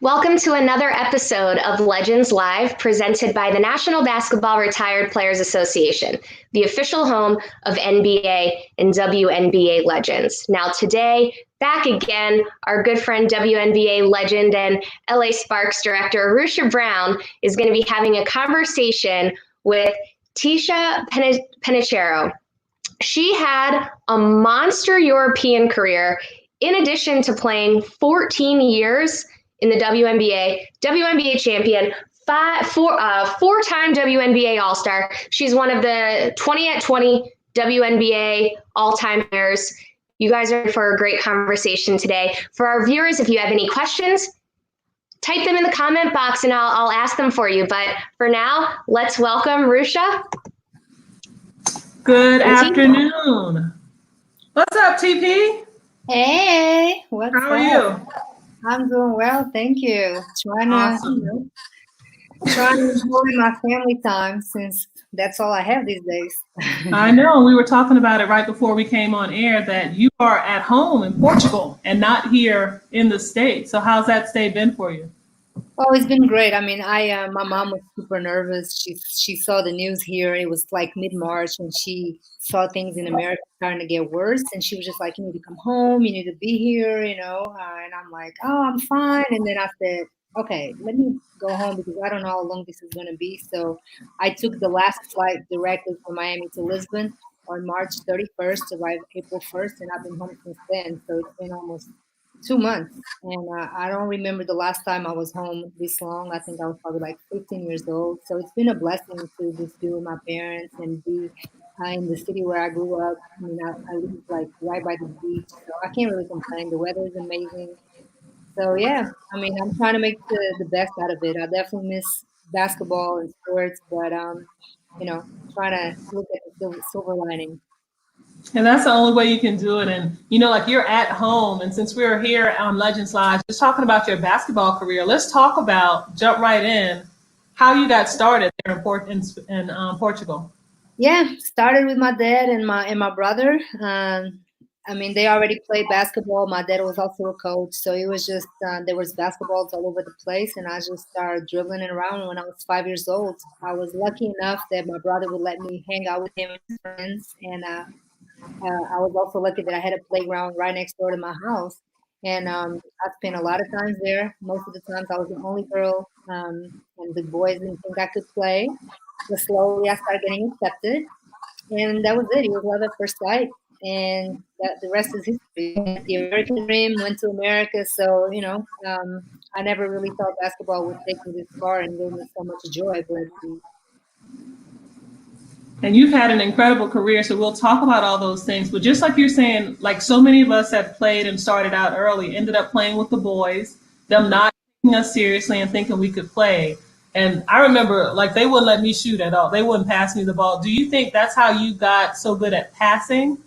Welcome to another episode of Legends Live, presented by the National Basketball Retired Players Association, the official home of NBA and WNBA legends. Now today, back again, our good friend WNBA legend and LA Sparks director Rushia Brown is going to be having a conversation with Ticha Penicheiro. She had a monster European career in addition to playing 14 years in the WNBA champion, four-time WNBA All-Star. She's one of the 20 at 20 WNBA all-time players. You guys are in for a great conversation today. For our viewers, if you have any questions, type them in the comment box and I'll ask them for you. But for now, let's welcome Rushia. Good afternoon. What's up, TP? Hey, what's up? How are you? I'm doing well, thank you. Trying to enjoy my family time since that's all I have these days. I know. We were talking about it right before we came on air that you are at home in Portugal and not here in the States. So how's that stay been for you? Oh, it's been great. I mean, my mom was super nervous. She saw the news here. It was like mid-March, and she saw things in America starting to get worse. And she was just like, "You need to come home. You need to be here," you know. And I'm like, "Oh, I'm fine." And then I said, "Okay, let me go home because I don't know how long this is going to be." So I took the last flight directly from Miami to Lisbon on March 31st, arrived April 1st, and I've been home since then. So it's been almost 2 months, and I don't remember the last time I was home this long. I think I was probably like 15 years old. So it's been a blessing to just be with my parents and be in the city where I grew up. I mean, I live like right by the beach, so I can't really complain. The weather is amazing. So yeah, I mean, I'm trying to make the best out of it. I definitely miss basketball and sports, but trying to look at the silver lining. And that's the only way you can do it. And, like you're at home. And since we're here on Legends Live, just talking about your basketball career, let's talk about, jump right in, how you got started there in Portugal. Yeah, started with my dad and my brother. I mean, they already played basketball. My dad was also a coach. So it was just, there was basketballs all over the place. And I just started dribbling around when I was 5 years old. I was lucky enough that my brother would let me hang out with him and his friends. And I was also lucky that I had a playground right next door to my house. And I spent a lot of times there. Most of the times I was the only girl, and the boys didn't think I could play. But slowly I started getting accepted. And that was it. It was love at first sight. And the rest is history. The American dream, went to America. So, I never really thought basketball would take me this far and give me so much joy. But And you've had an incredible career, so we'll talk about all those things. But just like you're saying, like so many of us that played and started out early, ended up playing with the boys, them not taking us seriously and thinking we could play. And I remember, like, they wouldn't let me shoot at all. They wouldn't pass me the ball. Do you think that's how you got so good at passing?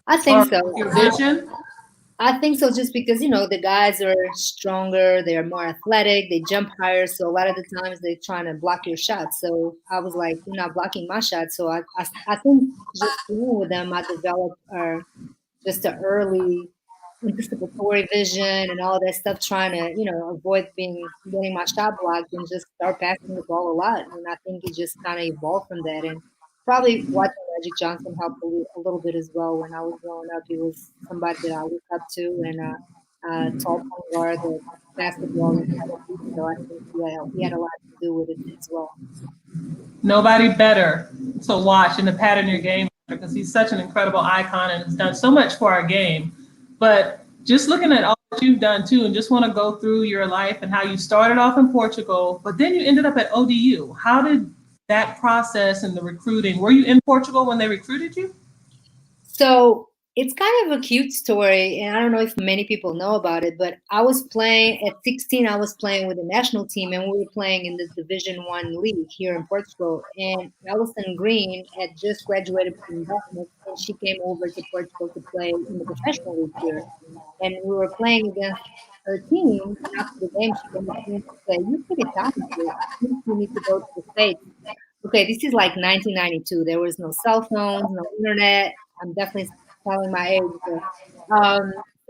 I think so. Your vision? I think so, just because, the guys are stronger, they're more athletic, they jump higher. So a lot of the times they're trying to block your shot. So I was like, you're not blocking my shot. So I think just playing with them, I developed just an early anticipatory vision and all that stuff, trying to, avoid getting my shot blocked and just start passing the ball a lot. And I think it just kind of evolved from that. And probably watching Magic Johnson helped a little bit as well. When I was growing up, he was somebody that I looked up to, and tall point guard that basketball. So I think he had a lot to do with it as well. Nobody better to watch in the pattern your game because he's such an incredible icon and has done so much for our game. But just looking at all that you've done too, and just want to go through your life and how you started off in Portugal, but then you ended up at ODU. How did that process and the recruiting, were you in Portugal when they recruited you? So it's kind of a cute story, and I don't know if many people know about it, but I was playing at 16. I was playing with the national team, and we were playing in the Division One league here in Portugal. And Alison Green had just graduated from Dartmouth, and she came over to Portugal to play in the professional league here. And we were playing against her team. And after the game, she came up to me and said, "You're pretty talented. I think you need to go to the States." Okay, this is like 1992. There was no cell phones, no internet. I'm definitely telling my age.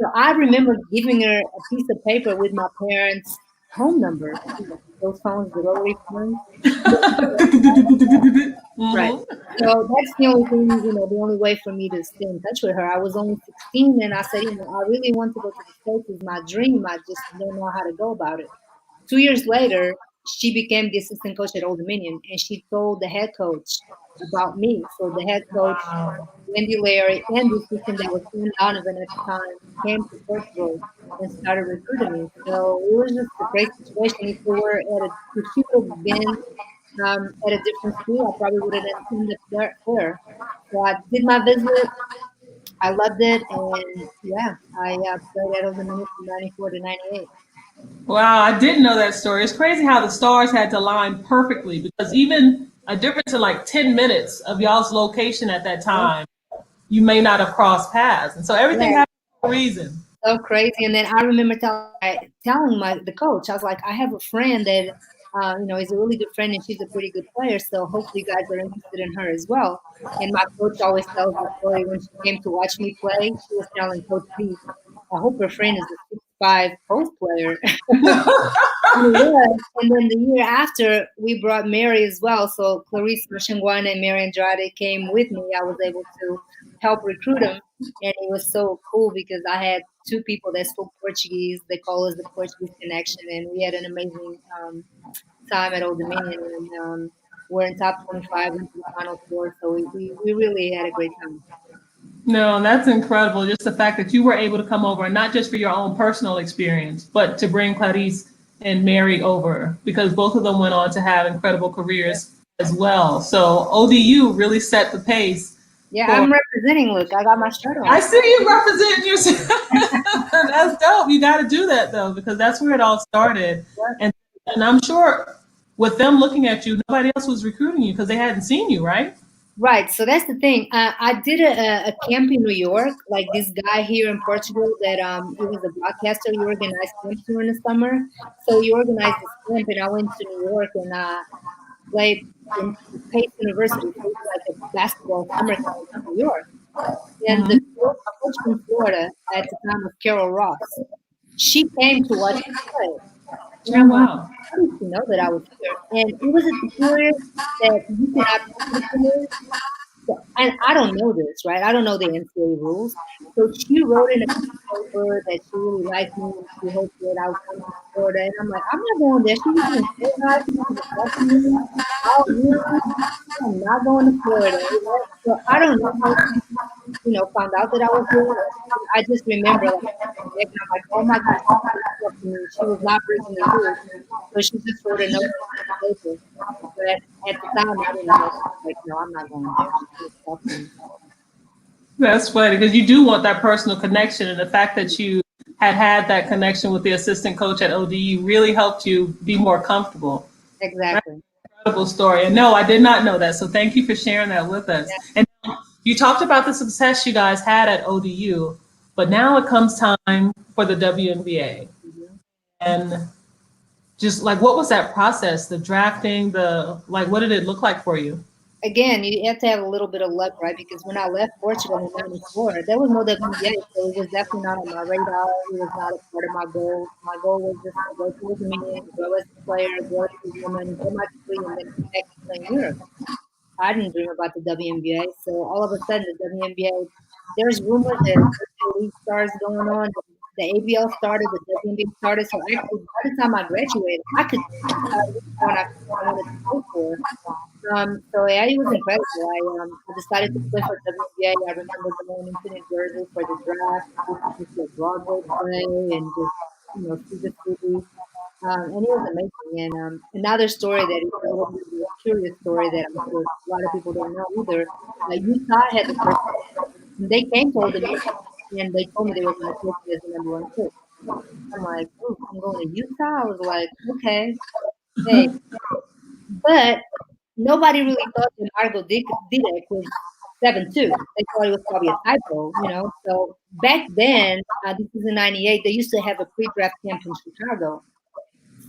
So I remember giving her a piece of paper with my parents' home number. Those phones, the rotary phones. Right. Mhm. So that's the only thing, the only way for me to stay in touch with her. I was only 16 and I said, I really want to go to the States. It's my dream. I just don't know how to go about it. 2 years later, she became the assistant coach at Old Dominion and she told the head coach about me. So the head coach, Wow. Wendy Larry, and the assistant that was Ian Donovan at the time came to Portugal and started recruiting me. So it was just a great situation. If she would have been at a different school, I probably would have ended up there. So I did my visit. I loved it, and yeah, I played at Old Dominion from '94 to '98. Wow, I didn't know that story. It's crazy how the stars had to line perfectly because even a difference in like 10 minutes of y'all's location at that Yeah, time, you may not have crossed paths. And so everything yeah, happened for a reason. so crazy. And then I remember telling the coach, I was like, I have a friend that is a really good friend, and she's a pretty good player. So hopefully, you guys are interested in her as well. And my coach always tells the story when she came to watch me play. She was telling Coach B, I hope her friend is a 6'5" post player. And it was. And then the year after, we brought Mary as well. So Clarice Marchangwan and Mary Andrade came with me. I was able to help recruit them. And it was so cool because I had two people that spoke Portuguese. They call us the Portuguese Connection. And we had an amazing time at Old Dominion. And we're in top 25 into the Final Four. So we really had a great time. No, that's incredible. Just the fact that you were able to come over, and not just for your own personal experience, but to bring Clarice and Mary over because both of them went on to have incredible careers as well. So ODU really set the pace. Yeah, For, I'm representing. Look, I got my shirt on. I see you representing yourself. That's dope. You got to do that though because that's where it all started. And I'm sure with them looking at you, nobody else was recruiting you because they hadn't seen you, right? Right. So that's the thing. I did a camp in New York, like this guy here in Portugal that he was a broadcaster. He organized camps during the summer. So he organized this camp, and I went to New York and played in Pace University. So it was like a basketball summer camp in New York. And Mm-hmm. the coach from Florida at the time was Carol Ross. She came to watch me play. And Oh I'm like, wow. how did she know that I was here? And it was at the period that you cannot talk to the players. So, and I don't know this, right? I don't know the NCAA rules. So she wrote in a piece of paper that she really liked me and she hoped that I would come to Florida. And I'm like, I'm not going there. She was going to say hi. She's going to talk to me. Oh, really? I'm not going to Florida. So I don't know how she, found out that I was here. I just remember, like, and I'm like, oh my God, she was talking to me. She was not breaking the rules. So she just wrote a note on the paper. But at the time, I didn't know. Like, no, I'm not going there. She was talking to me. That's funny because you do want that personal connection, and the fact that you had that connection with the assistant coach at ODU really helped you be more comfortable. Exactly. Incredible story. And no, I did not know that. So thank you for sharing that with us. Yeah. And you talked about the success you guys had at ODU, but now it comes time for the WNBA. Mhm. And just like, what was that process? The drafting, what did it look like for you? Again, you have to have a little bit of luck, right? Because when I left Portugal in '94, there was no WNBA, so it was definitely not on my radar. It was not a part of my goal. My goal was just to go to the meeting, grow as a player, grow as a woman, get my degree, and then come back and play in Europe. I didn't dream about the WNBA. So all of a sudden, the WNBA, there's rumors that the league starts going on. The ABL started, the WNBA started. So actually, by the time I graduated, I could decide which one I wanted to go for. So yeah, it was incredible. I decided to play for WNBA. I remember going into New Jersey for the draft, just to Broadway play and just see the city. And it was amazing. And another story that is a little bit of a curious story that I'm sure a lot of people don't know either. Utah had the first pick. And they came to the meeting and they told me they were going to take me as the number one pick. I'm like, oh, I'm going to Utah. I was like, okay, hey, but nobody really thought that Margot Didek was 7'2". They thought it was probably a typo. So back then, this is in '98, they used to have a pre-draft camp in Chicago.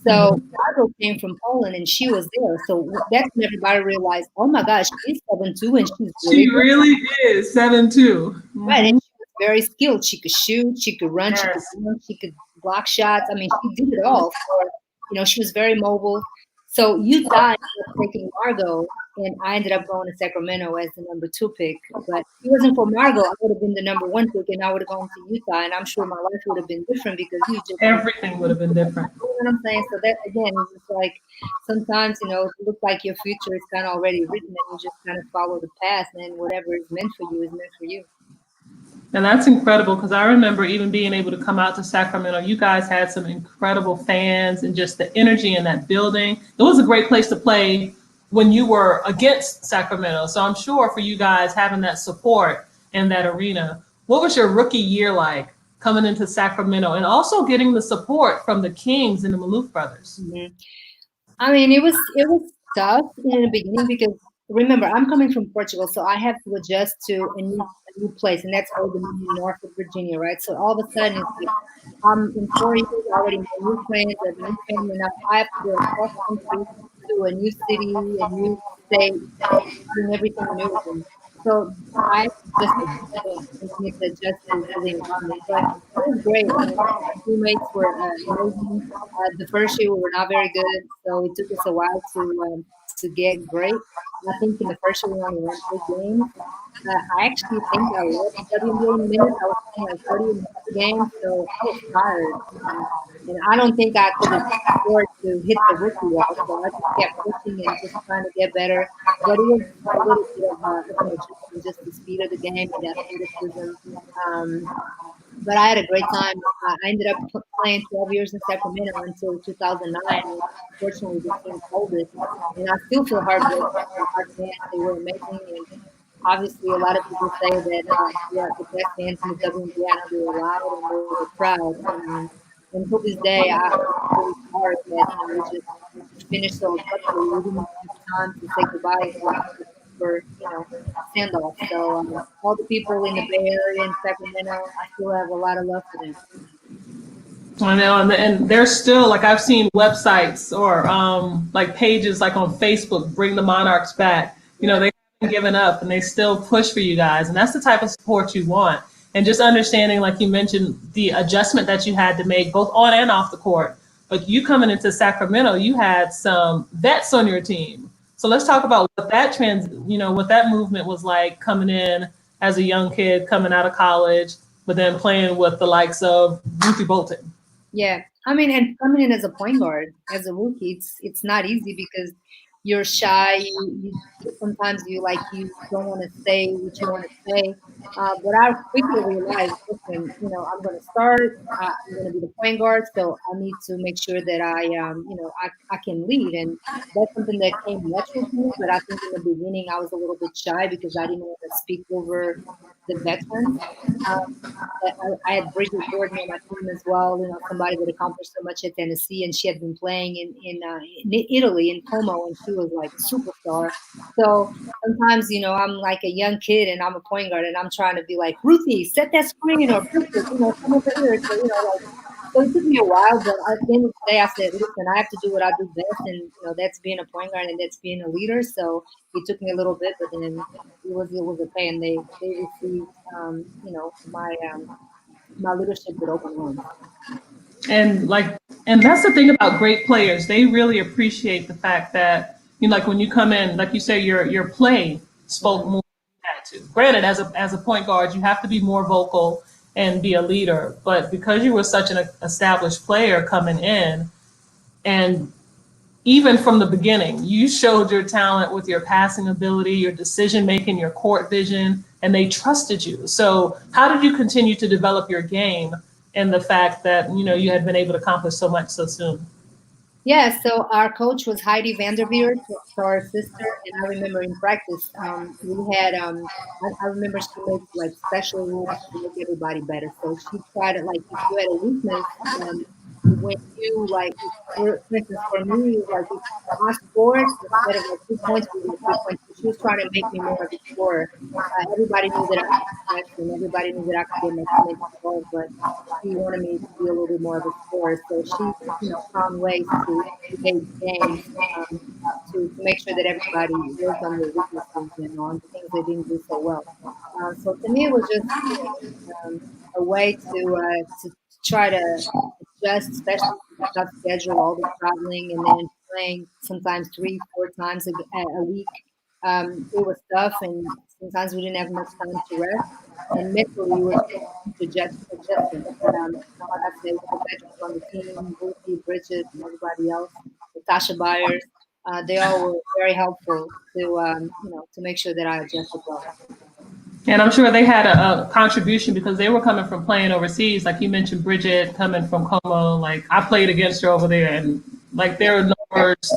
So Margot came from Poland and she was there. So that's when everybody realized, oh my gosh, she's 7'2" and she's She really good. really is 7'2". Right, and she was very skilled. She could shoot, she could run, she could run, she could block shots. I mean, she did it all. She was very mobile. So Utah ended up taking Margot, and I ended up going to Sacramento as the number 2 pick. But if it wasn't for Margot, I would have been the number 1 pick, and I would have gone to Utah. And I'm sure my life would have been different because everything would have been different. You know what I'm saying? So that again is just like sometimes it looks like your future is kind of already written, and you just kind of follow the path, and whatever is meant for you is meant for you. And that's incredible because I remember even being able to come out to Sacramento. You guys had some incredible fans and just the energy in that building. It was a great place to play when you were against Sacramento. So I'm sure for you guys having that support in that arena. What was your rookie year like coming into Sacramento and also getting the support from the Kings and the Maloof brothers? Mm-hmm. I mean, it was tough in the beginning because remember, I'm coming from Portugal, so I have to adjust to a new place, and that's Old Dominion, Norfolk, Virginia, right? So all of a sudden, it's like I'm in 4 years already, my new friends, a new family, and I have to go across country to a new city, a new state, doing everything new. So I just need to adjust to the environment, but it was great. I mean, my teammates were amazing. The first year we were not very good, so it took us a while to get great. I think in the first year we only won 3 games. I actually think I led the WNBA in minutes. I was playing like 30 minutes a game, so I was tired. And I don't think I could afford to hit the rookie wall, so I just kept pushing and just trying to get better. But it was a little bit of an adjustment, just the speed of the game, the athleticism. But I had a great time. I ended up playing 12 years in Sacramento until 2009. Unfortunately, the team folded, and I still feel heartbroken. Our fans, they were amazing, and obviously, a lot of people say that we are the best fans in the WNBA. I know they were loud and they were proud. And to this day, I'm really sorry that we just finished so abruptly. We didn't have time to say goodbye for send off. So all the people in the Bay Area and Sacramento, I still have a lot of love for them. I know, and there's still, like, I've seen websites or like pages like on Facebook, Bring the Monarchs Back. They haven't given up and they still push for you guys. And that's the type of support you want. And just understanding, like you mentioned, the adjustment that you had to make both on and off the court. But you coming into Sacramento, you had some vets on your team. So let's talk about what that what that movement was like coming in as a young kid, coming out of college, but then playing with the likes of Ruthie Bolton. Yeah, I mean, and coming in as a point guard, as a rookie, it's not easy because you're shy. You sometimes you don't want to say what you want to say. But I quickly realized, listen, I'm going to start. I'm going to be the point guard, so I need to make sure that I can lead, and that's something that came natural to me. But I think in the beginning I was a little bit shy because I didn't want to speak over the veterans. I had Bridget Jordan on my team as well. Somebody that accomplished so much at Tennessee, and she had been playing in Italy in Como, and she was like a superstar. So sometimes, I'm like a young kid and I'm a point guard, and I'm trying to be like, Ruthie, set that screen, or Bridget, come over here. So it took me a while, but at the end of the day, I said, listen, I have to do what I do best, and that's being a point guard and that's being a leader. So it took me a little bit, but then it was okay, and they received my leadership with open arms. And that's the thing about great players. They really appreciate the fact that like when you come in, like you say, your play spoke more than that too. Granted, as a point guard, you have to be more vocal and be a leader. But because you were such an established player coming in, and even from the beginning, you showed your talent with your passing ability, your decision making, your court vision, and they trusted you. So how did you continue to develop your game and the fact that you had been able to accomplish so much so soon? Yeah, so our coach was Heidi Vanderveer, so our sister, and I remember in practice, we had, I remember she made like special rules to make everybody better. So she tried to, like, if you had a weakness, when you, like, for instance, for me, like, if I scored, instead of like 2 points, we were 3 points. She was trying to make me more of a scorer. Everybody knew that I could catch, and everybody knew that I could get my teammates involved, but she wanted me to be a little bit more of a scorer. So she, found ways to create games to make sure that everybody worked on their weaknesses and on things they didn't do so well. So to me, it was just a way to try to adjust, especially to the tough schedule, all the traveling, and then playing sometimes 3, 4 times a week. It was tough, and sometimes we didn't have much time to rest. And mentally, it was just adjustment. Like I said, with the veterans on the team, Ruthie, Bridget, and everybody else, the Tasha Byers, they all were very helpful to to make sure that I adjusted well. And I'm sure they had a contribution because they were coming from playing overseas. Like you mentioned, Bridget coming from Como. Like I played against her over there, and like there are no words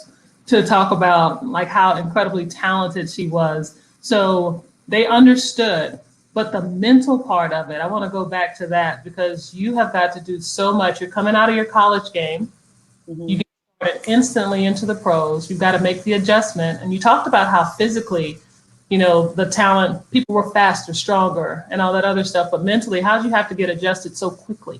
to talk about like how incredibly talented she was. So they understood. But the mental part of it, I want to go back to that because you have got to do so much. You're coming out of your college game. Mm-hmm. You get started instantly into the pros. You've got to make the adjustment. And you talked about how physically, the talent, people were faster, stronger, and all that other stuff. But mentally, how did you have to get adjusted so quickly?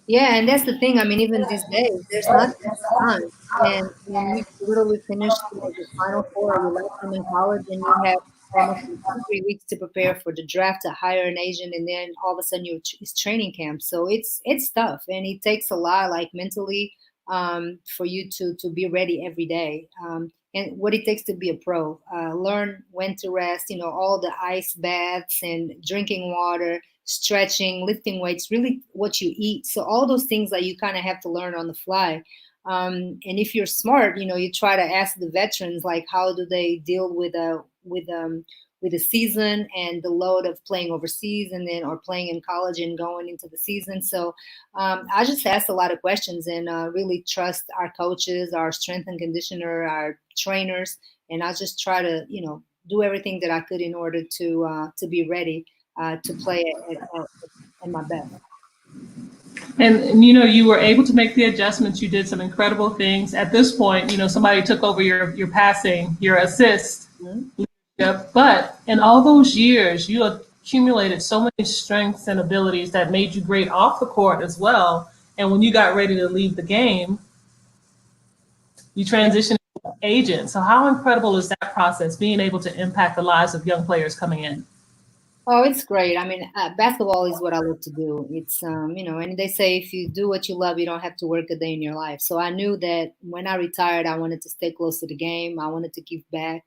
Yeah, and that's the thing. I mean, even these days, there's not that much time. And when you literally finish the Final Four, your last time in college, and you have almost 2, 3 weeks to prepare for the draft to hire an agent, and then all of a sudden it's training camp. So it's tough, and it takes a lot, like mentally, for you to be ready every day. And what it takes to be a pro, learn when to rest. All the ice baths and drinking water, stretching, lifting weights, really what you eat. So all those things that you kind of have to learn on the fly. And if you're smart, you try to ask the veterans like how do they deal with the season and the load of playing overseas and then or playing in college and going into the season. So I just asked a lot of questions and really trust our coaches, our strength and conditioner, our trainers, and I just try to do everything that I could in order to be ready to play at my best. And you were able to make the adjustments. You did some incredible things. At this point, somebody took over your passing, your assist. Mm-hmm. But in all those years, you accumulated so many strengths and abilities that made you great off the court as well. And when you got ready to leave the game, you transitioned to agent. So how incredible is that process, being able to impact the lives of young players coming in? Oh, it's great. I mean, basketball is what I love to do. It's, and they say if you do what you love, you don't have to work a day in your life. So I knew that when I retired, I wanted to stay close to the game. I wanted to give back.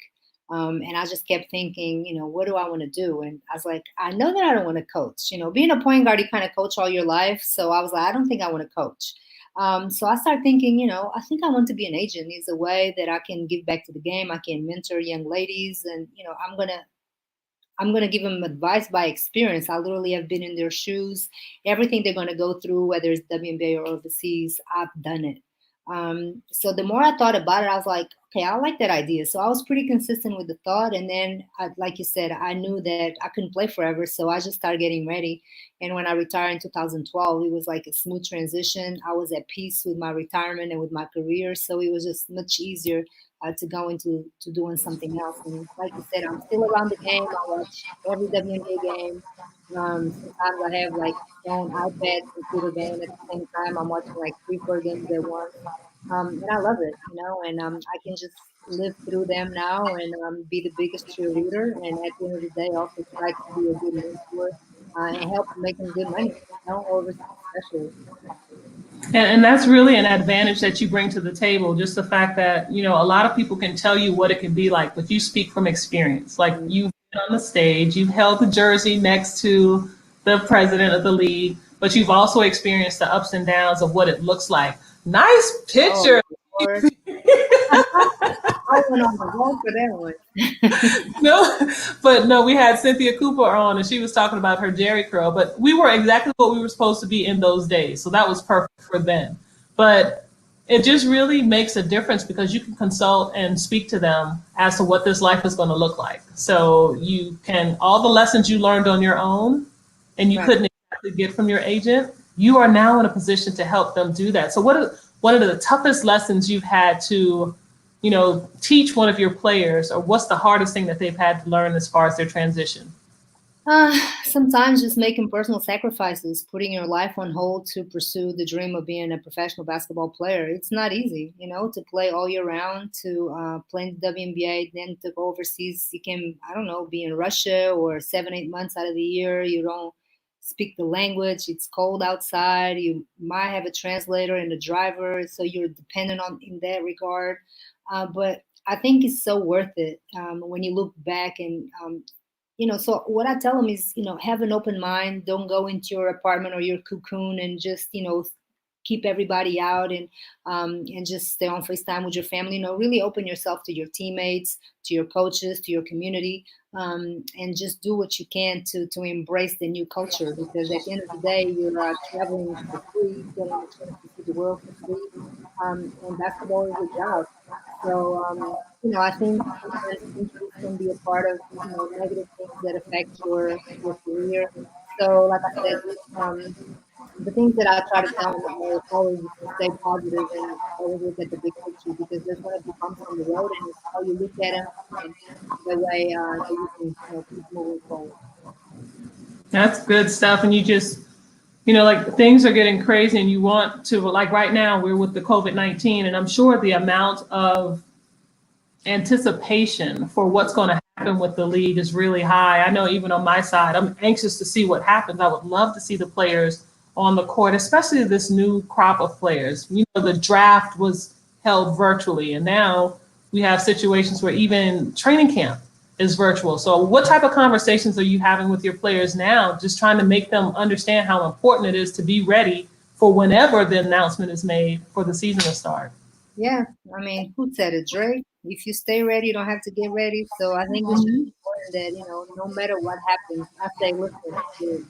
And I just kept thinking, what do I want to do? And I was like, I know that I don't want to coach. Being a point guard, you kind of coach all your life. So I was like, I don't think I want to coach. So I started thinking, I think I want to be an agent. It's a way that I can give back to the game. I can mentor young ladies, and I'm gonna give them advice by experience. I literally have been in their shoes. Everything they're gonna go through, whether it's WNBA or overseas, I've done it. So the more I thought about it, I was like, okay, I like that idea. So I was pretty consistent with the thought. And then, like you said, I knew that I couldn't play forever. So I just started getting ready. And when I retired in 2012, it was like a smooth transition. I was at peace with my retirement and with my career. So it was just much easier to go into doing something else. And like you said, I'm still around the game. I watch every WNBA game. Sometimes I have like phone, iPad, computer game at the same time. I'm watching like 3, 4 games at once. And I love it, and I can just live through them now and be the biggest cheerleader. And at the end of the day, also try to be a good mentor and help making good money, overseas especially. And that's really an advantage that you bring to the table. Just the fact that, a lot of people can tell you what it can be like, but you speak from experience. Like you've been on the stage, you've held the jersey next to the president of the league, but you've also experienced the ups and downs of what it looks like. Nice picture. Oh, I went on the road for that one. No, we had Cynthia Cooper on and she was talking about her Jerry curl, but we were exactly what we were supposed to be in those days. So that was perfect for them. But it just really makes a difference because you can consult and speak to them as to what this life is going to look like. So you can, all the lessons you learned on your own and you couldn't exactly get from your agent, you are now in a position to help them do that. So what are the toughest lessons you've had to, teach one of your players, or what's the hardest thing that they've had to learn as far as their transition? Sometimes just making personal sacrifices, putting your life on hold to pursue the dream of being a professional basketball player. It's not easy, to play all year round, to play in the WNBA, then to go overseas. You can, I don't know, be in Russia or 7, 8 months out of the year. You don't speak the language. It's cold outside. You might have a translator and a driver, so you're dependent on in that regard. But I think it's so worth it when you look back and so what I tell them is, have an open mind. Don't go into your apartment or your cocoon and just, keep everybody out and just stay on FaceTime with your family. Really open yourself to your teammates, to your coaches, to your community, and just do what you can to embrace the new culture. Because at the end of the day, you're traveling for free, getting a chance to see the world for free, and basketball is a job. So, I think sometimes injuries can be a part of, negative things that affect your career. So, like I said, the things that I try to tell them are always to stay positive and always look at the big picture because there's going to be bumps on the road, and it's how you look at them and the way that you can, keep moving forward. That's good stuff. And you just, like things are getting crazy and you want to, like right now, we're with the COVID-19, and I'm sure the amount of anticipation for what's going to happen with the league is really high. I know even on my side, I'm anxious to see what happens. I would love to see the players on the court, especially this new crop of players. The draft was held virtually, and now we have situations where even training camp is virtual. So what type of conversations are you having with your players now, just trying to make them understand how important it is to be ready for whenever the announcement is made for the season to start? Yeah, I mean, who said it, Drake? If you stay ready, you don't have to get ready. So I think it's just important that, no matter what happens, I say, listen,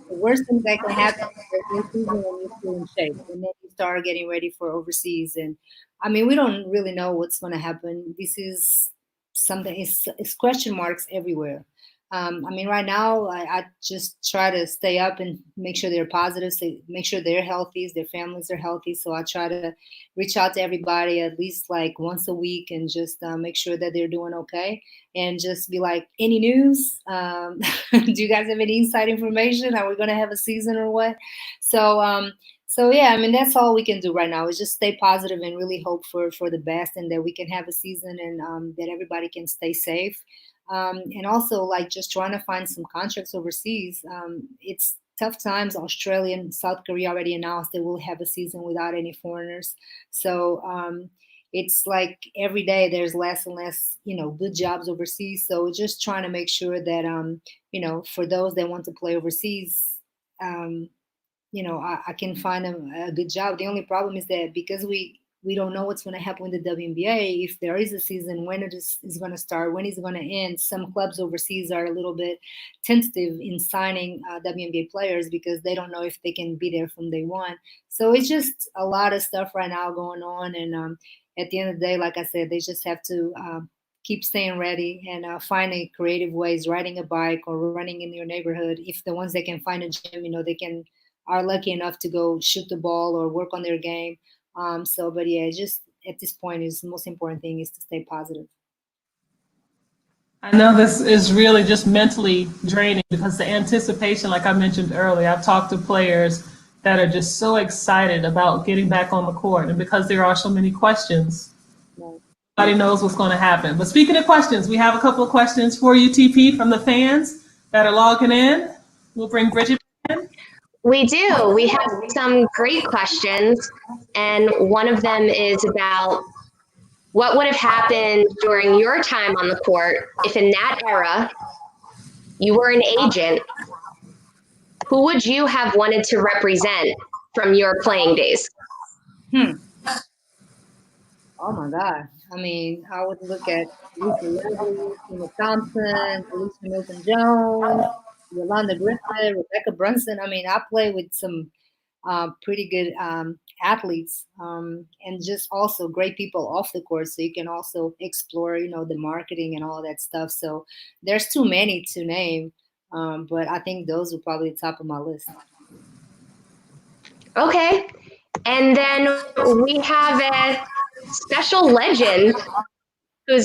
the worst thing that can happen is new season when you're still in shape, and then you start getting ready for overseas. And I mean, we don't really know what's going to happen. This is something. It's question marks everywhere. I mean, right now, I just try to stay up and make sure they're positive, so make sure they're healthy, their families are healthy. So I try to reach out to everybody at least like once a week and just make sure that they're doing okay. And just be like, any news? Do you guys have any inside information? Are we going to have a season or what? So yeah, I mean, that's all we can do right now is just stay positive and really hope for the best and that we can have a season and that everybody can stay safe. And also like just trying to find some contracts overseas. It's tough times. Australia and South Korea already announced they will have a season without any foreigners. So it's like every day there's less and less, good jobs overseas. So just trying to make sure that, for those that want to play overseas, I can find them a good job. The only problem is that because we don't know what's going to happen with the WNBA, if there is a season, when it is going to start, when it's going to end. Some clubs overseas are a little bit tentative in signing WNBA players because they don't know if they can be there from day one. So it's just a lot of stuff right now going on. And at the end of the day, like I said, they just have to keep staying ready and finding creative ways, riding a bike or running in your neighborhood. If the ones that can find a gym, they are lucky enough to go shoot the ball or work on their game. But yeah, just at this point is the most important thing is to stay positive. I know this is really just mentally draining because the anticipation, like I mentioned earlier, I've talked to players that are just so excited about getting back on the court. And because there are so many questions, nobody knows what's going to happen. But speaking of questions, we have a couple of questions for you, TP, from the fans that are logging in. We'll bring Bridget in. We do. We have some great questions, and one of them is about what would have happened during your time on the court if in that era you were an agent. Who would you have wanted to represent from your playing days? Oh my God. I mean, I would look at Lisa Leslie, Tina Thompson, Alicia Milton-Jones, Yolanda Griffith, Rebecca Brunson. I mean, I play with some pretty good athletes and just also great people off the court. So you can also explore, the marketing and all that stuff. So there's too many to name, but I think those are probably the top of my list. Okay. And then we have a special legend who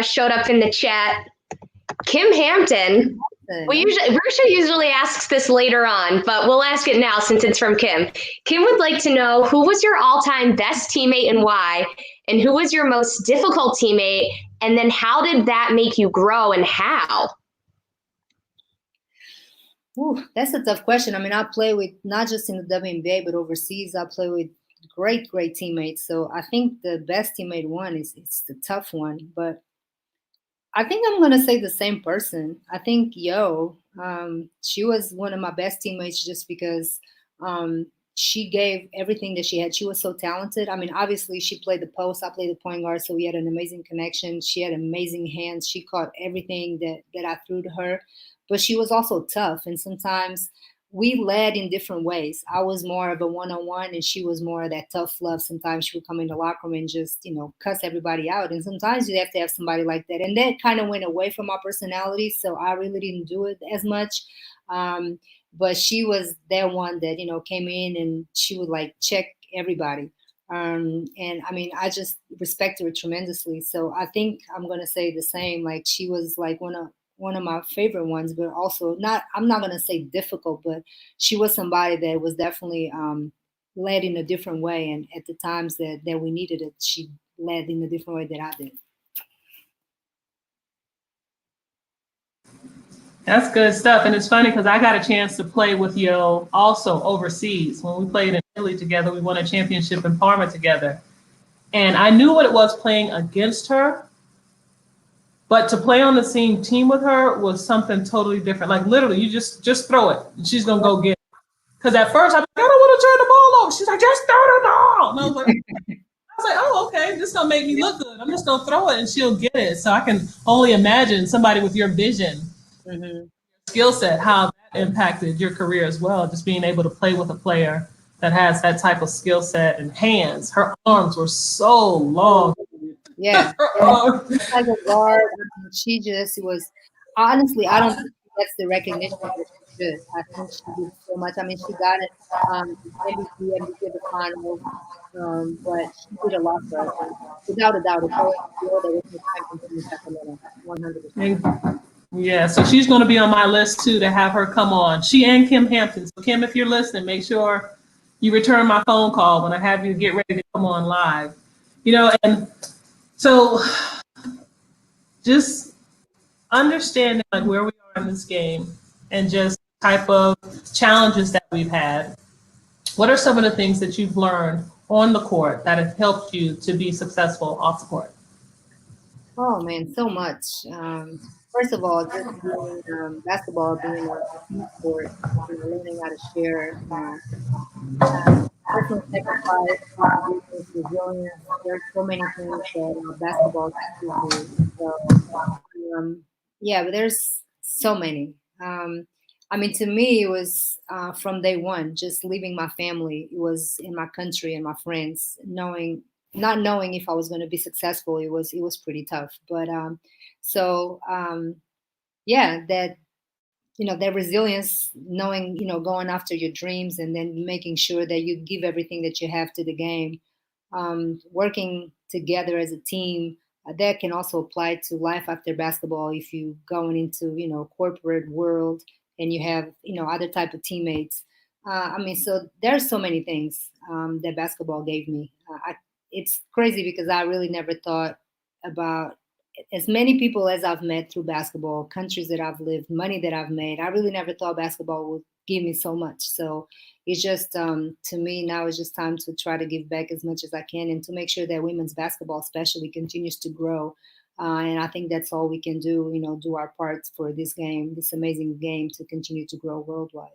showed up in the chat, Kim Hampton. Rushia usually asks this later on, but we'll ask it now since it's from Kim. Kim would like to know, who was your all-time best teammate and why, and who was your most difficult teammate, and then how did that make you grow and how? Ooh, that's a tough question. I mean, I play with not just in the WNBA, but overseas. I play with great teammates. So I think the best teammate one is the tough one. But I think I'm gonna say the same person. I think she was one of my best teammates just because she gave everything that she had. She was so talented. I mean, obviously she played the post, I played the point guard, so we had an amazing connection. She had amazing hands. She caught everything that I threw to her. But she was also tough, and sometimes we led in different ways. I was more of a one-on-one, and she was more of that tough love. Sometimes she would come in the locker room and just, cuss everybody out. And sometimes you have to have somebody like that. And that kind of went away from my personality, so I really didn't do it as much. But she was that one that, came in and she would like check everybody. And I mean, I just respected her tremendously. So I think I'm going to say the same. Like, she was like one of my favorite ones, but also I'm not going to say difficult, but she was somebody that was definitely led in a different way. And at the times that we needed it, she led in a different way that I did. That's good stuff. And it's funny because I got a chance to play with Yo also overseas. When we played in Italy together, we won a championship in Parma together. And I knew what it was playing against her. But to play on the same team with her was something totally different. Like, literally, you just throw it and she's going to go get it. Because at first, I'm like, I don't want to turn the ball over. She's like, just throw the ball. And I was like, oh, okay, this is going to make me look good. I'm just going to throw it and she'll get it. So I can only imagine somebody with your vision, skill set, how that impacted your career as well. Just being able to play with a player that has that type of skill set and hands. Her arms were so long. Yeah. As a guard, she just was, honestly, I don't think that's the recognition that she should. I think she did so much. I mean, she got it MVP the finals, but she did a lot for us. Without a doubt, it's always that was the champion in Sacramento, 100%. Yeah, so she's going to be on my list too to have her come on. She and Kim Hampton. So Kim, if you're listening, make sure you return my phone call when I have you get ready to come on live. And so just understanding like where we are in this game and just type of challenges that we've had. What are some of the things that you've learned on the court that have helped you to be successful off the court? Oh man, so much. First of all, just being basketball, being a team sport, learning how to share, personal sacrifice, resilience. There's so many things that basketball teaches you. So, yeah, but there's so many. I mean, to me, it was from day one, just leaving my family. It was in my country and my friends, not knowing if I was going to be successful. It was pretty tough. But yeah, that that resilience, knowing going after your dreams and then making sure that you give everything that you have to the game, working together as a team. That can also apply to life after basketball. If you going into corporate world and you have other type of teammates. I mean, so there's so many things that basketball gave me. It's crazy because I really never thought about as many people as I've met through basketball, countries that I've lived, money that I've made. I really never thought basketball would give me so much. So it's just, to me now, it's just time to try to give back as much as I can and to make sure that women's basketball especially continues to grow. And I think that's all we can do, do our parts for this game, this amazing game, to continue to grow worldwide.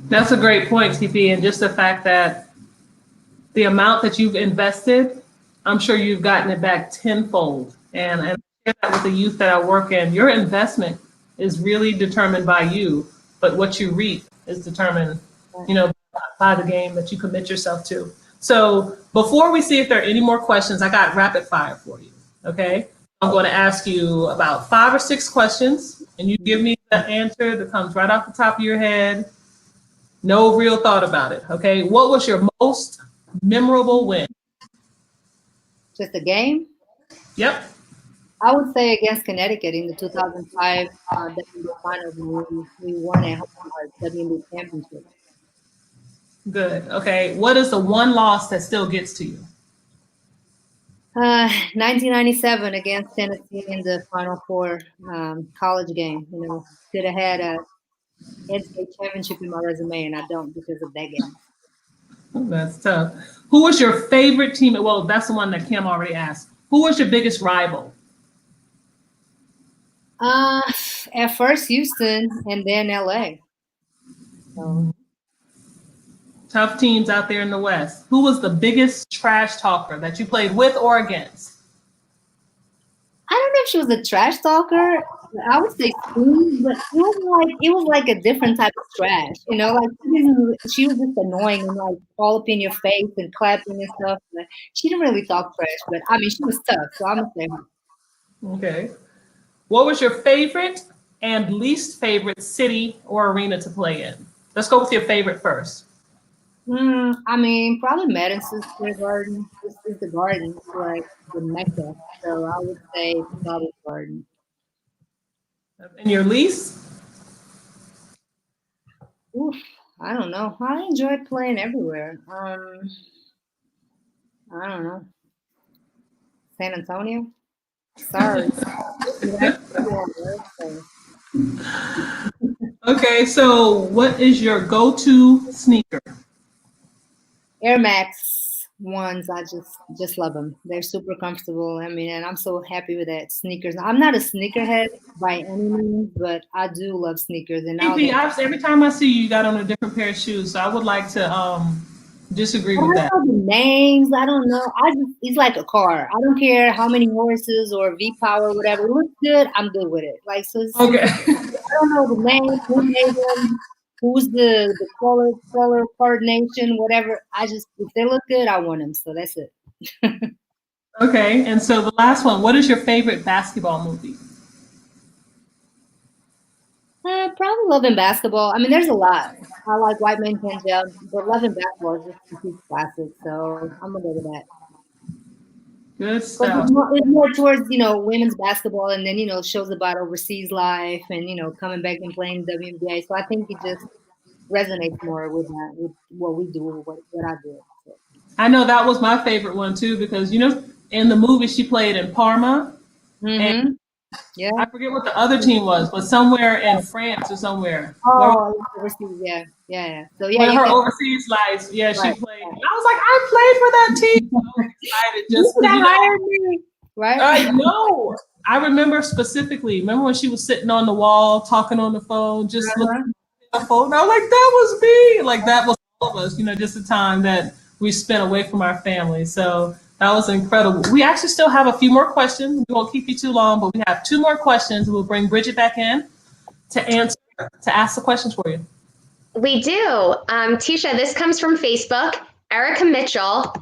That's a great point, TP. And just the fact that the amount that you've invested, I'm sure you've gotten it back tenfold. And I share that with the youth that I work in. Your investment is really determined by you, but what you reap is determined, by the game that you commit yourself to. So before we see if there are any more questions, I got rapid fire for you. Okay. I'm going to ask you about 5 or 6 questions, and you give me the answer that comes right off the top of your head. No real thought about it. Okay. What was your most memorable win? Just a game? Yep. I would say against Connecticut in the 2005 WNBA finals when we won at home our WNBA championship. Good. Okay. What is the one loss that still gets to you? 1997 against Tennessee in the Final Four college game. You know, could have had a NCAA championship in my resume, and I don't because of that game. That's tough. Who was your favorite team? Well, that's the one that Kim already asked. Who was your biggest rival? At first Houston and then LA. So, Tough teams out there in the West. Who was the biggest trash talker that you played with or against? I don't know if she was a trash talker. I would say Steve, but it was like a different type of trash. You know, like she was just annoying and like all up in your face and clapping and stuff. But she didn't really talk trash, but I mean she was tough, so I'm gonna say her. Okay. What was your favorite and least favorite city or arena to play in? Let's go with your favorite first. I mean, probably Madison Square Garden. This is the garden, it's like the Mecca. So I would say probably Garden. And your least? Oof, I don't know. I enjoy playing everywhere. I don't know. San Antonio. Sorry. Okay, so what is your go-to sneaker? Air Max ones, I just love them. They're super comfortable. I mean, and I'm so happy with that sneakers. I'm not a sneakerhead by any means, but I do love sneakers. And now Every time I see you, you got on a different pair of shoes. So I would like to disagree I with don't that. know the names. I don't know. It's like a car. I don't care how many horses or V power or whatever. It looks good. I'm good with it. Like so. Okay. I don't know the name, who made them, who's the color coordination, whatever. I just if they look good, I want them. So that's it. Okay, and so the last one, what is your favorite basketball movie? Probably loving basketball. I mean, there's a lot. I like White Men Can't Jump, but loving basketball is just a huge classic. So I'm gonna go with that. Good But stuff. it's more towards women's basketball, and then shows about overseas life, and coming back and playing WNBA. So I think it just resonates more with that, with what we do, what I do. So. I know that was my favorite one too, because in the movie she played in Parma, and Yeah. I forget what the other team was, but somewhere in France or somewhere. Oh, overseas, yeah. So yeah, One of you her can. overseas lives, she Right, played. right. And I was like, I played for that team. I was excited just You because could have hired me, right? I know. I remember specifically. Remember when she was sitting on the wall, talking on the phone, just looking at the phone. I was like, that was me. Like that was all of us. Just the time that we spent away from our family. So that was incredible. We actually still have a few more questions. We won't keep you too long, but we have two more questions. We'll bring Bridget back in to ask the questions for you. We do. Ticha, this comes from Facebook. Erica Mitchell.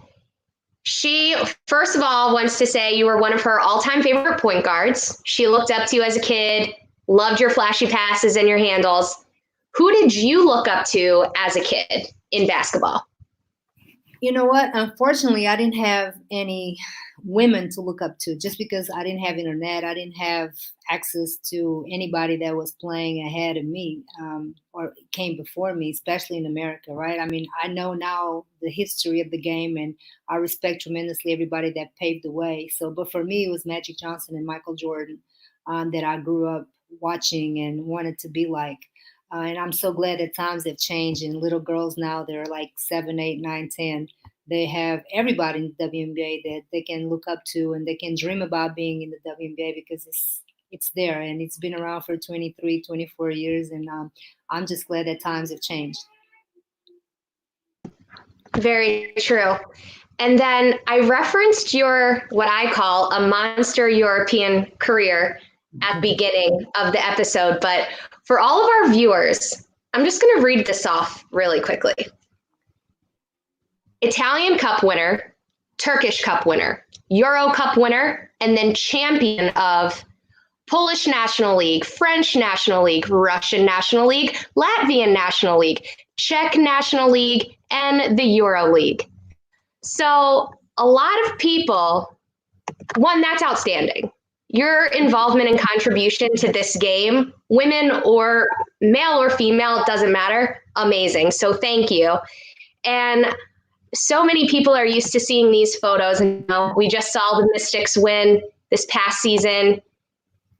She, first of all, wants to say you were one of her all-time favorite point guards. She looked up to you as a kid, loved your flashy passes and your handles. Who did you look up to as a kid in basketball? You know what? Unfortunately, I didn't have any women to look up to just because I didn't have internet. I didn't have access to anybody that was playing ahead of me or came before me, especially in America, right? I mean, I know now the history of the game and I respect tremendously everybody that paved the way. So, but for me, it was Magic Johnson and Michael Jordan that I grew up watching and wanted to be like. And I'm so glad that times have changed and little girls now, they're like 7, 8, 9, 10. They have everybody in the WNBA that they can look up to and they can dream about being in the WNBA because it's there and it's been around for 23, 24 years. And I'm just glad that times have changed. Very true. And then I referenced your, what I call a monster European career at the beginning of the episode, but for all of our viewers, I'm just going to read this off really quickly. Italian Cup winner, Turkish Cup winner, Euro Cup winner, and then champion of Polish National League, French National League, Russian National League, Latvian National League, Czech National League, and the Euro League. So a lot of people, one, that's outstanding. your involvement and contribution to this game, women or male or female, it doesn't matter. Amazing. So thank you. And so many people are used to seeing these photos. And we just saw the Mystics win this past season.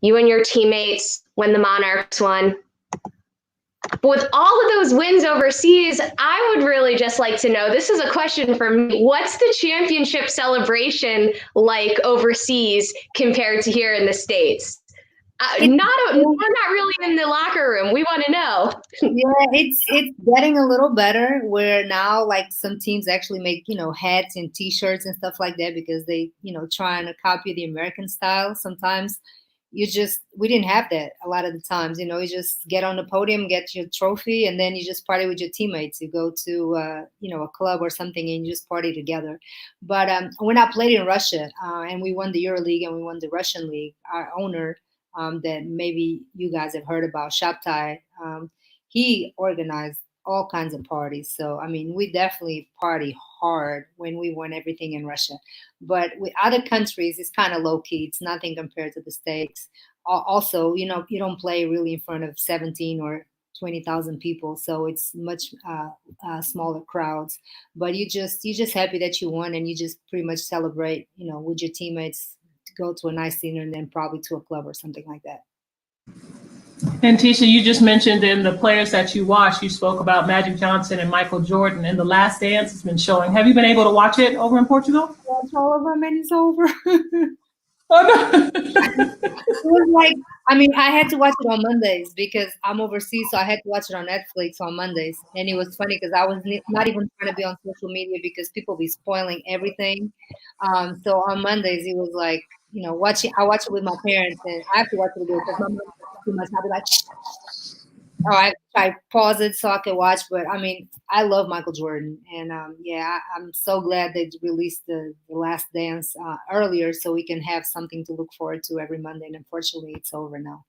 You and your teammates when the Monarchs won. But with all of those wins overseas, I would really just like to know, this is a question for me, what's the championship celebration like overseas compared to here in the States? We're not really in the locker room. We want to know. Yeah, it's getting a little better where now like some teams actually make, hats and t-shirts and stuff like that because they, trying to copy the American style. Sometimes we didn't have that a lot of the times, you just get on the podium, get your trophy, and then you just party with your teammates. You go to, a club or something and you just party together. But when I played in Russia and we won the EuroLeague and we won the Russian League, our owner, that maybe you guys have heard about, Shaptai, he organized all kinds of parties. So, I mean, we definitely party hard when we won everything in Russia. But with other countries, it's kind of low key. It's nothing compared to the States. Also, you don't play really in front of 17 or 20,000 people. So it's much smaller crowds. But you just happy that you won and you just pretty much celebrate, with your teammates, to go to a nice dinner and then probably to a club or something like that. And Ticha, you just mentioned in the players that you watch, you spoke about Magic Johnson and Michael Jordan, and The Last Dance has been showing. Have you been able to watch it over in Portugal? Watch all of them and it's over. Oh, no. It was like, I had to watch it on Mondays because I'm overseas, so I had to watch it on Netflix on Mondays. And it was funny because I was not even trying to be on social media because people be spoiling everything. So on Mondays, it was like, I watch it with my parents, and I have to watch it again because my mom too much. I'll be like, I pause it so I can watch. But I love Michael Jordan, and I'm so glad they released the Last Dance earlier so we can have something to look forward to every Monday. And unfortunately, it's over now.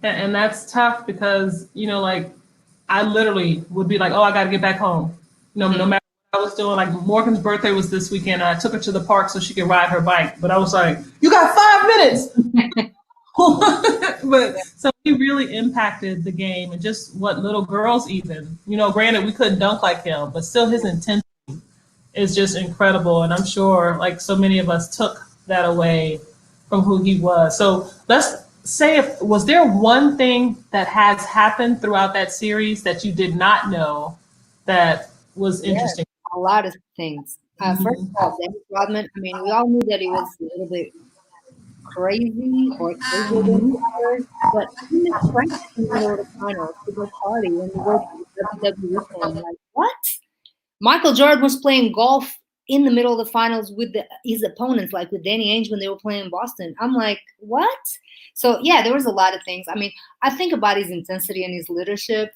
And that's tough because I literally would be like, oh, I got to get back home. No matter what I was doing. Like Morgan's birthday was this weekend. I took her to the park so she could ride her bike. But I was like, you got 5 minutes. But so he really impacted the game and just what little girls even, granted we couldn't dunk like him, but still his intensity is just incredible. And I'm sure like so many of us took that away from who he was. So let's say, was there one thing that has happened throughout that series that you did not know that was interesting? A lot of things. First of all, Dennis Rodman, we all knew that he was a little bit crazy or crazier than others, but he didn't practice in the middle of the finals to go party when he worked with WWE. I'm like, what? Michael Jordan was playing golf in the middle of the finals with his opponents, like with Danny Ainge when they were playing in Boston. I'm like, what? So yeah, there was a lot of things. I think about his intensity and his leadership.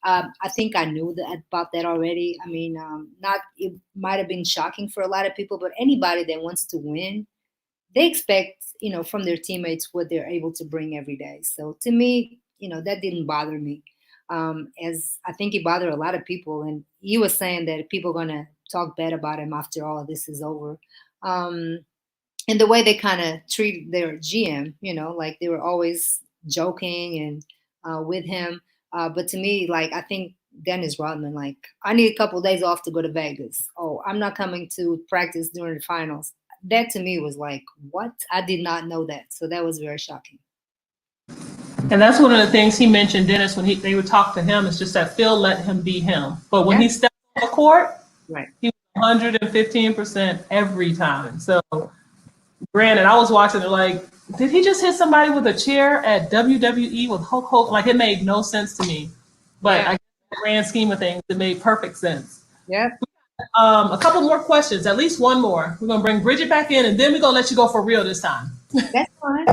I think I knew about that already. It might have been shocking for a lot of people, but anybody that wants to win, they expect, from their teammates what they're able to bring every day. So to me, that didn't bother me. As I think it bothered a lot of people. And he was saying that people are going to talk bad about him after all of this is over. And the way they kind of treated their GM, like they were always joking and with him. But to me, like, I think Dennis Rodman, like, I need a couple of days off to go to Vegas. Oh, I'm not coming to practice during the finals. That to me was like, what? I did not know that. So that was very shocking. And that's one of the things he mentioned, Dennis, when they would talk to him. It's just that Phil let him be him. But when he stepped on the court, right, he was 115% every time. So granted, I was watching it like, did he just hit somebody with a chair at WWE with Hulk Hogan? Like, it made no sense to me. But I guess in the grand scheme of things, it made perfect sense. Yeah. A couple more questions, at least one more. We're going to bring Bridget back in, and then we're going to let you go for real this time. That's fine.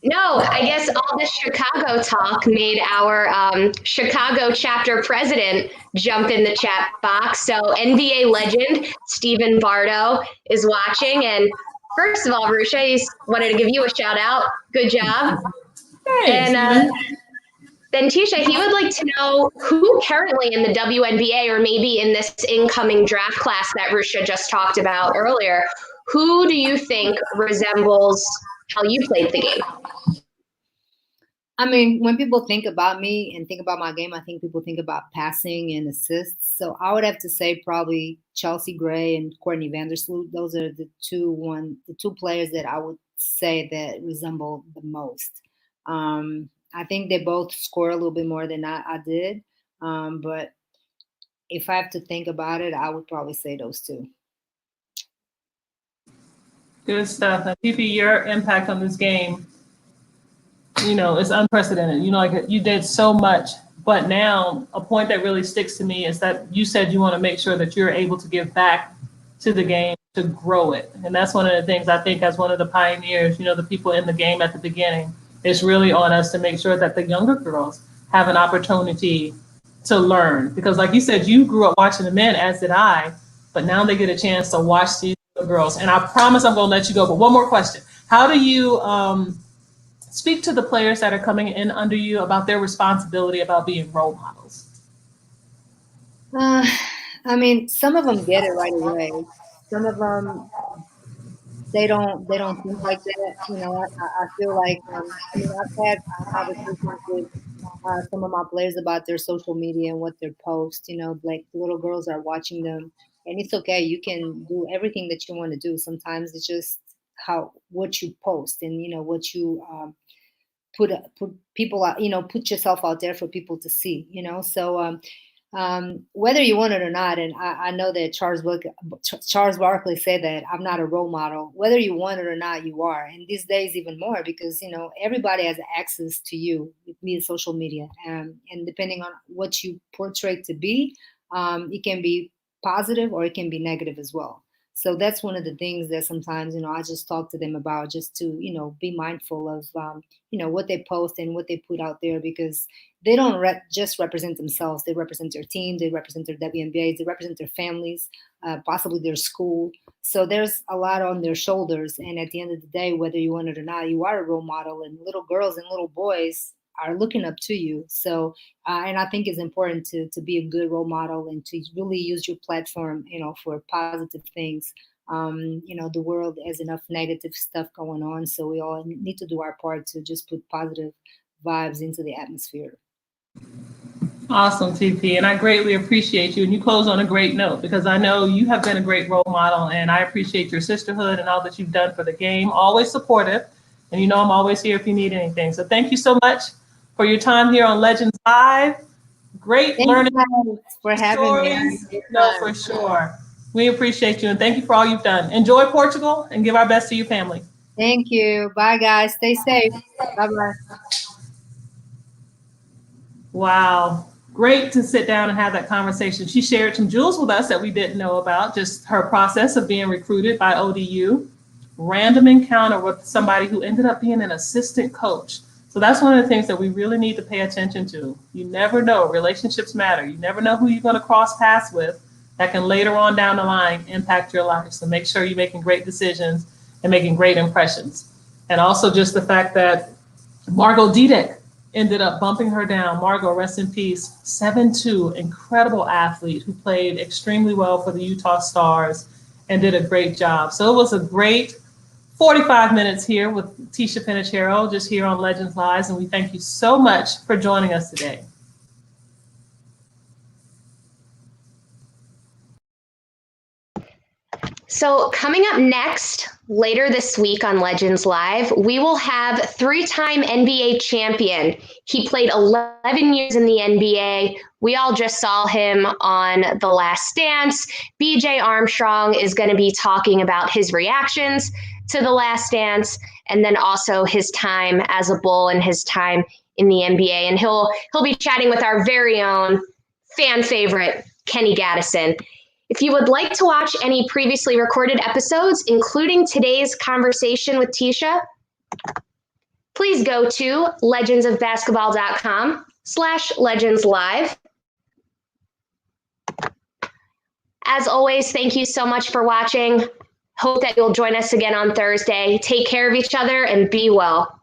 No, I guess all this Chicago talk made our Chicago chapter president jump in the chat box. So NBA legend Stephen Bardo is watching. And first of all, Rushia, I wanted to give you a shout out. Good job. Thanks, and Then Ticha, he would like to know who currently in the WNBA or maybe in this incoming draft class that Rushia just talked about earlier, who do you think resembles how you played the game? I mean, when people think about me and think about my game, I think people think about passing and assists. So I would have to say probably Chelsea Gray and Courtney Vandersloot. Those are the two players that I would say that resemble the most. I think they both score a little bit more than I did. But if I have to think about it, I would probably say those two. Good stuff. Now, Fifi, your impact on this game, it's unprecedented. Like you did so much, but now a point that really sticks to me is that you said you want to make sure that you're able to give back to the game to grow it. And that's one of the things I think as one of the pioneers, the people in the game at the beginning, it's really on us to make sure that the younger girls have an opportunity to learn. Because like you said, you grew up watching the men, as did I, but now they get a chance to watch these girls. And I promise I'm going to let you go. But one more question. How do you speak to the players that are coming in under you about their responsibility about being role models? I mean, some of them get it right away. Some of them they don't think like that. I feel like I mean I've had conversations with some of my players about their social media and what they post. Like the little girls are watching them, and it's okay. You can do everything that you want to do. Sometimes it's just what you post and what you put people out. Put yourself out there for people to see. So. Whether you want it or not, and I know that Charles Barkley said that I'm not a role model. Whether you want it or not, you are. And these days, even more because everybody has access to you via social media, and depending on what you portray to be, it can be positive or it can be negative as well. So that's one of the things that sometimes I just talk to them about, just to be mindful of what they post and what they put out there, because they don't just represent themselves. They represent their team. They represent their WNBAs. They represent their families, possibly their school. So there's a lot on their shoulders. And at the end of the day, whether you want it or not, you are a role model, and little girls and little boys are looking up to you. So, and I think it's important to be a good role model and to really use your platform, for positive things. The world has enough negative stuff going on, so we all need to do our part to just put positive vibes into the atmosphere. Awesome, TP, and I greatly appreciate you. And you close on a great note, because I know you have been a great role model, and I appreciate your sisterhood and all that you've done for the game. Always supportive, and I'm always here if you need anything. So thank you so much for your time here on Legends Live. Great Thank learning you for having me. No, for sure. We appreciate you, and thank you for all you've done. Enjoy Portugal, and give our best to your family. Thank you. Bye, guys. Stay safe. Bye-bye. Wow. Great to sit down and have that conversation. She shared some jewels with us that we didn't know about, just her process of being recruited by ODU, random encounter with somebody who ended up being an assistant coach. So that's one of the things that we really need to pay attention to. You never know. Relationships matter. You never know who you're going to cross paths with that can later on down the line impact your life. So make sure you're making great decisions and making great impressions. And also just the fact that Margot Dudek ended up bumping her down. Margot, rest in peace, 7'2", incredible athlete who played extremely well for the Utah Stars and did a great job. So it was a great 45 minutes here with Ticha Penicheiro, just here on Legends Live, and we thank you so much for joining us today. So coming up next, later this week on Legends Live, we will have three-time NBA champion. He played 11 years in the NBA. We all just saw him on The Last Dance. BJ Armstrong is going to be talking about his reactions to The Last Dance, and then also his time as a Bull and his time in the NBA. And he'll be chatting with our very own fan favorite, Kenny Gaddison. If you would like to watch any previously recorded episodes, including today's conversation with Ticha, please go to legendsofbasketball.com/legendslive. As always, thank you so much for watching. Hope that you'll join us again on Thursday. Take care of each other and be well.